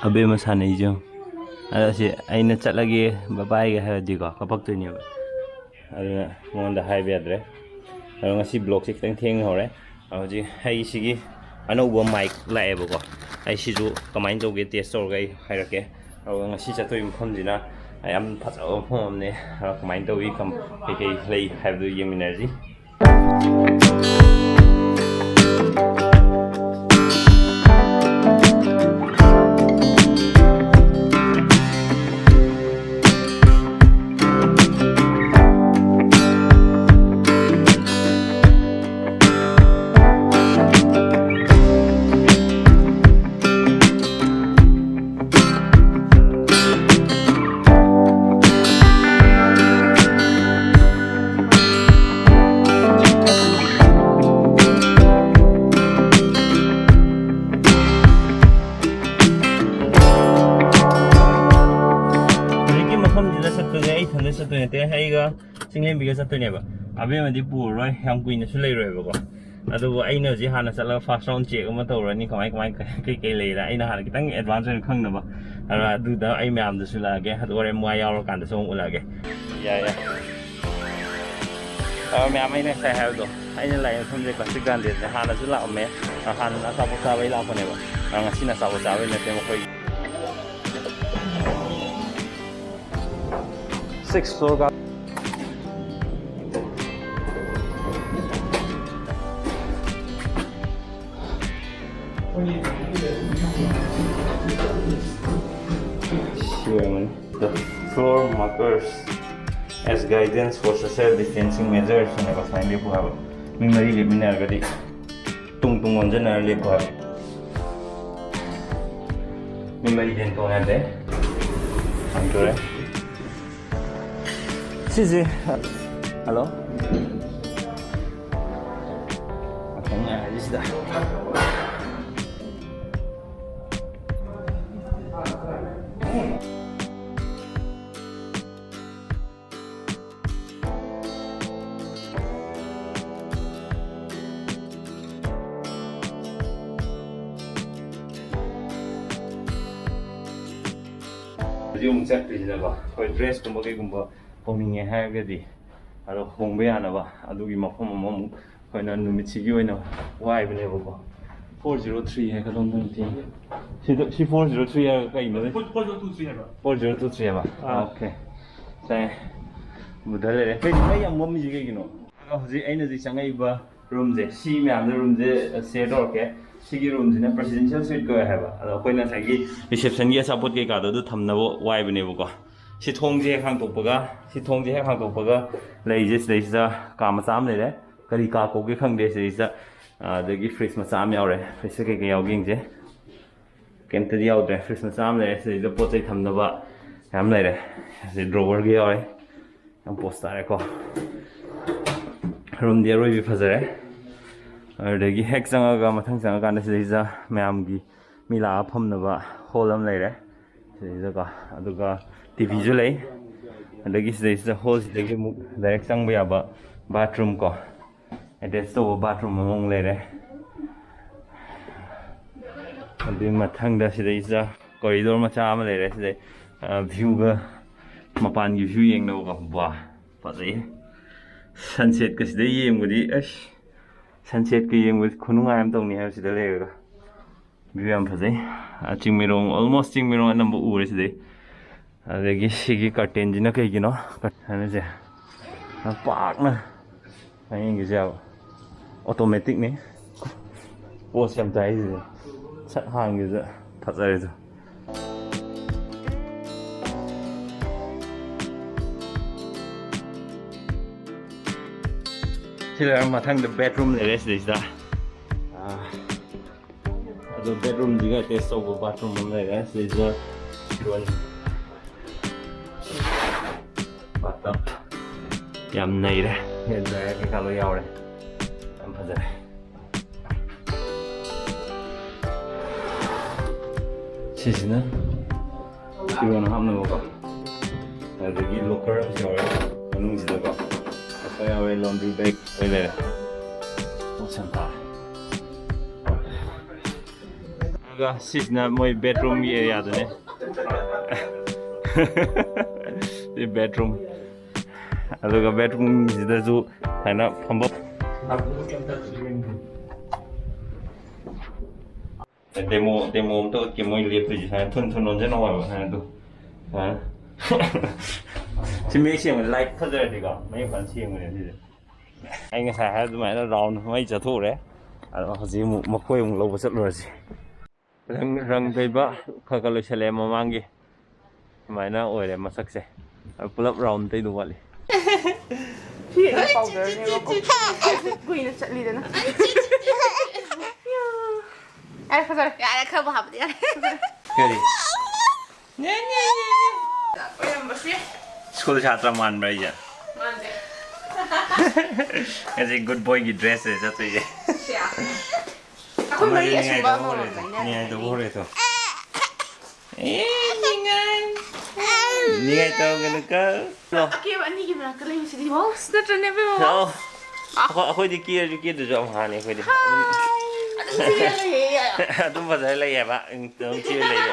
Abe masana ijo. Ada si aina lagi babai ga hadi ko kapak tu ni ba. Ada monda hai be adre. Ada ngasi blog sik teng hore. Aji hai sigi ano bo mic lae bo ko. Ai si ju kamain jo ge test or gai hai ra ke. Ada ngasi chatoi mkhom jina ai am phat o phom ne kamain to wi kam ke lei have the yem energy. Haiga singlen biga satone ba abe madi pu roi yang kuin su lei roi ba ko adu aina ji hana sala fast round check ma tawrani kamai kai lei la aina hana kitang advance ren khang na ba ara du da ai myam da su la ge hadu ore mwa yaw ro kan da song ula ge ya myam ai ne sai ha do aina lai thum je classic Grande hana su la me hana sa po sa bai la ko ne ba nga sina sa po sa bai ne te mo koi 6 floor ka the floor markers as guidance for social distancing measures and I find it have memory liminar gadi tung on generally ko memory den ko ade antore Sisi hello akhirnya habis dah yung set na ba ko dress ko magay gumba pongninge ha gadi aro hongbe ana ba adugi mafom mo ko na numit sigi oina wai bne bo 403 hai ka dong dong ti si 403 ha ka ino 4023 ba 4023 ba okay sai budale re kai mai am mo mi ji ge no hoji aina ji changai ba room je si me am room je set or ke Sigi room jina presidential suite ko hai ba ado koi na sagi reception ge support ke ka do thamna bo wai bne bo ko si thong je khang tok paga lei je sei sa ka ma sam le re kari ka ko ge khang de sei sa de gi fridge ma sam yaw re fridge ke yaw ging je ken ta yaw de fridge ma sam le sei de pot chai thamna ba yam le re se drawer ge yaw re am post ta re ko room de roi bi phazare Adagi hek sangaga mathang sanga kana sida mayamgi mila phamnaba holam leire sida ka aduga TV ju lei adagi sida hole sida mu direct sangba yaba bathroom ko attached to bathroom mong leire adi mathang da sida corridor macha am leire sida view ga mapan gi view yeng no ka ba fazai sunset ka sida yem gudi ash sunset ke yeng with khununga am tong ni ha sida lega view am phazai chingmirong almost chingmirong number ure sida adagi sigi curtain jina kai gino ana je pak na ai ngi ja automatic ni post am tai ji sat hang gi ja phazai jo sila mathang the bedroom le rest is da the bedroom diga test over bathroom le rest is the one bathtub yam nei re hiện giờ cái calo yaw re am phazai sisina siwan hamna ko adagi locker am yaw anung sida ko yaw laundry bag le ꯑꯗꯨꯒ ꯁꯤꯁꯤꯅ ꯃꯣꯏ ꯕꯦꯗꯔꯨꯝꯒꯤ ꯑꯦꯔꯤꯌꯥꯗꯨꯅꯦ ꯁꯤ bedroom ꯑꯗꯨꯒ ꯕꯦꯗꯔꯨꯝꯁꯤꯗꯁꯨ ꯍꯥꯏꯅ ꯐꯝꯕ demo ꯑꯝꯇ ꯎꯠꯀꯦ ꯃꯣꯏ ꯂꯦꯞꯇꯣꯏꯁꯦ ꯁꯨꯃꯥꯏꯅ ꯊꯨꯟ ꯂꯣꯟꯖꯅ ꯍꯥꯏꯕ ꯁꯨꯃꯥꯏꯅ ꯑꯗꯨ ꯁꯤ ꯃꯌꯦꯛ ꯁꯦꯡꯕ ꯂꯥꯏꯠ ꯐꯖꯔꯗꯤꯀꯣ ꯃꯌꯦꯛ ꯐꯖꯅ ꯁꯦꯡꯕꯅꯦ ꯁꯤꯁꯦ ꯑꯩ ꯉꯁꯥꯏ ꯍꯥꯏ ꯑꯗꯨꯃꯥꯏꯅ ꯔꯥꯎꯟ ꯃꯩ ꯆꯠꯊꯣꯛꯎꯔꯦ ꯑꯗꯣ ꯍꯧꯖꯤꯛ ꯑꯃꯨꯛ ꯃꯈꯣꯏ ꯑꯃꯨꯛ ꯂꯧꯕ ꯆꯠꯂꯨꯔꯁꯤ ꯔꯪ ꯇꯩꯕ ꯈꯔ ꯂꯣꯏꯁꯜꯂꯛꯑꯦ ꯃꯃꯥꯡꯒꯤ ꯁꯨꯃꯥꯏꯅ ꯑꯣꯏꯔꯦ ꯃꯁꯛꯁꯦ ꯄꯨꯂꯞ ꯔꯥꯎꯟ ꯇꯩꯗꯧ ꯋꯥꯠꯂꯤ kuina chatlidana ai khazar yare khaba habdi yare kari ne oyambasi school chatra man bai ja mande as a good boy ki dress hai cha tuye sia aku mari asumba mo ni ai to bore to ni ai to gana ka no ke ani ki na kale si di mo snatra ne be mo no akhoi di ki de jo ha ni akhoi di adum ba dai lai ya ba dum chi lai ya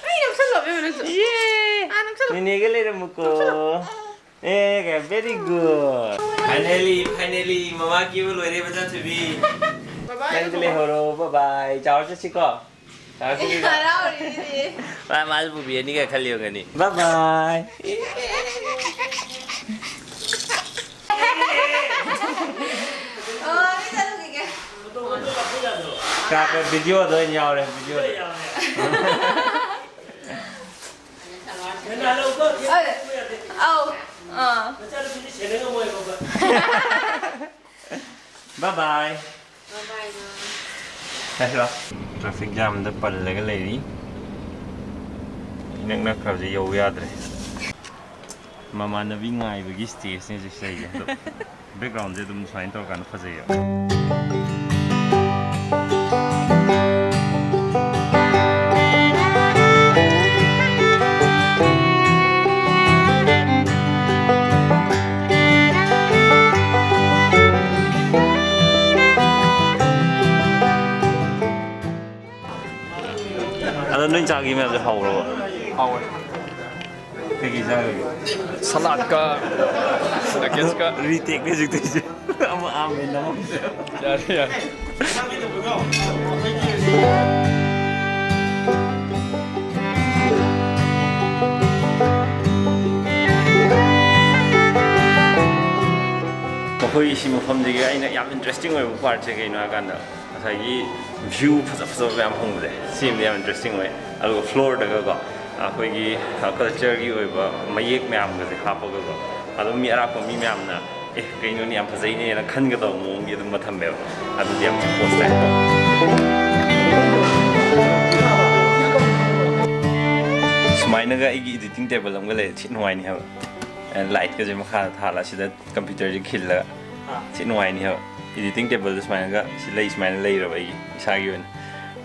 ai nam salo be mo ye anam salo ni ge lai mu ko very good finally mama ki bo loi re ba cha thubi bye bye thank you horo bye bye chào cha chi ko chào chi ko bye bye bu bi ni ga khaliyo ga ni bye bye Cả cái video rồi nhau rồi video rồi. Bye bye. Traffic jam đó bận lại cái này đi. Nâng khảo gì dầu ra rồi. Mà nó bị ngại với cái stage này just say vậy. Background gì cũng xoay tao cả nó phát gì vậy. Ada nung chagi me hau ro. Hau. Cái gì Salad ka. Nuggets ka. Retake cái gì thế? Am bên đó. Ya ya. Khoi si mafam ji ga ina yam interesting oi part che ga ina kan da sai gi view phaza yam hong de sim yam interesting oi alu floor da ga khoi gi culture gi oi ba mayek myam ga se khap ga ga adu mi ara ko mi myam na kai no ni yam phaza ni na khan ga da mo gi dum matham be adu yam post ta smaina ga igi editing table am ga le chin hoi ni ha light ka je makha thala sida computer ji khilla chin hoi ni ha editing table smaina ga si lei smaina lei ra bai isa gi wen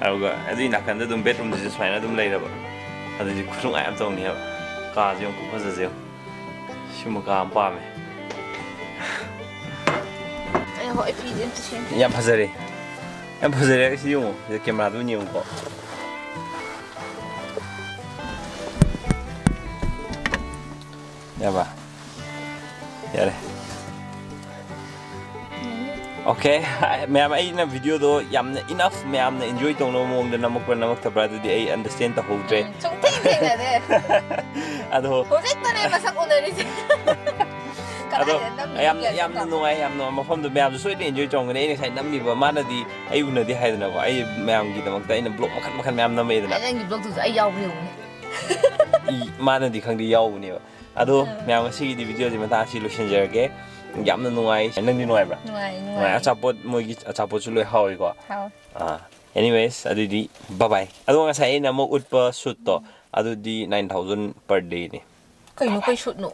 aruga adu ina kan da dum bedroom ji smaina dum lei ra ba adu ji khurung ai am tong ni ha ka ji ku phaza je shuma ka am pa me ai ho epi din ti chen yam phazare si yo je camera du ni ko ya ba ya okay ma'am ai na video do yamna enough ma'am na enjoy tong no mong da namak tabra di ai understand ta hodre chung ting ting na de ado project na masak unari si ado yam na no ai yam no mafam do ma'am so enjoy tong ne sai nam mi ba mana di ai una di hai na ko ai ma'am gi da mak ta ina blog makan ma'am na mai da ai ngi blog tu ai yaw bi mana di khang di yaw ni ba ado ma'am si di video di mata si lo shin jer ge yamna nuai nang di nuai bra nuai achapot moi gi achapot chu loi hawi ko anyways adu di bye bye adu nga sai na mo utpa shoot to adu di 9,000 per day ni kai no kai shoot no